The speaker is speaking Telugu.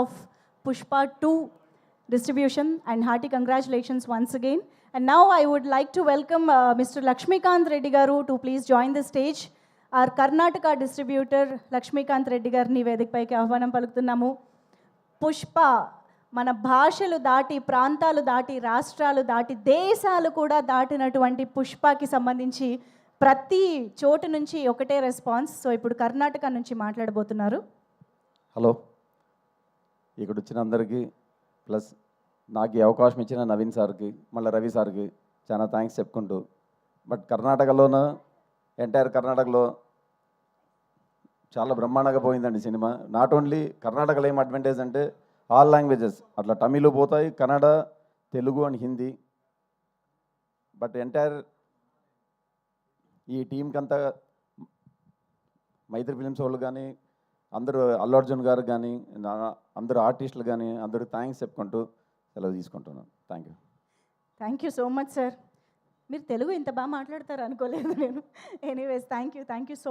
of Pushpa 2 distribution, and hearty congratulations once again. And now I would like to welcome Mr. Lakshmikant Reddy Garu to please join the stage. Our Karnataka distributor Lakshmikant Reddy Garni వేదికపైకి ఆహ్వానం పలుకుతున్నాము. పుష్ప మన భాషలు దాటి, ప్రాంతాలు దాటి, రాష్ట్రాలు దాటి, దేశాలు కూడా దాటినటువంటి పుష్పకి సంబంధించి ప్రతి చోటు నుంచి ఒకటే రెస్పాన్స్. సో ఇప్పుడు కర్ణాటక నుంచి మాట్లాడబోతున్నారు. హలో, ఇక్కడ వచ్చిన అందరికీ ప్లస్ నాకు ఈ అవకాశం ఇచ్చిన నవీన్ సార్కి, మళ్ళీ రవి సార్కి చాలా థ్యాంక్స్ చెప్పుకుంటూ, బట్ కర్ణాటకలోన ఎంటైర్ కర్ణాటకలో చాలా బ్రహ్మాండంగా పోయిందండి సినిమా. నాట్ ఓన్లీ కర్ణాటకలో ఏం అడ్వాంటేజ్ అంటే ఆల్ లాంగ్వేజెస్, అట్లా తమిళ్ పోతాయి, Kannada, Telugu and Hindi. But entire ఈ టీంకి అంతా మైత్రి ఫిలిమ్స్ వాళ్ళు కానీ, అందరూ అల్లు అర్జున్ గారు కానీ, అందరూ ఆర్టిస్టులు కానీ అందరూ థ్యాంక్స్ చెప్పుకుంటూ సెలవు తీసుకుంటున్నాను. Thank you so much sir. మీరు తెలుగు ఇంత బాగా మాట్లాడతారు అనుకోలేదు నేను. Anyways thank you so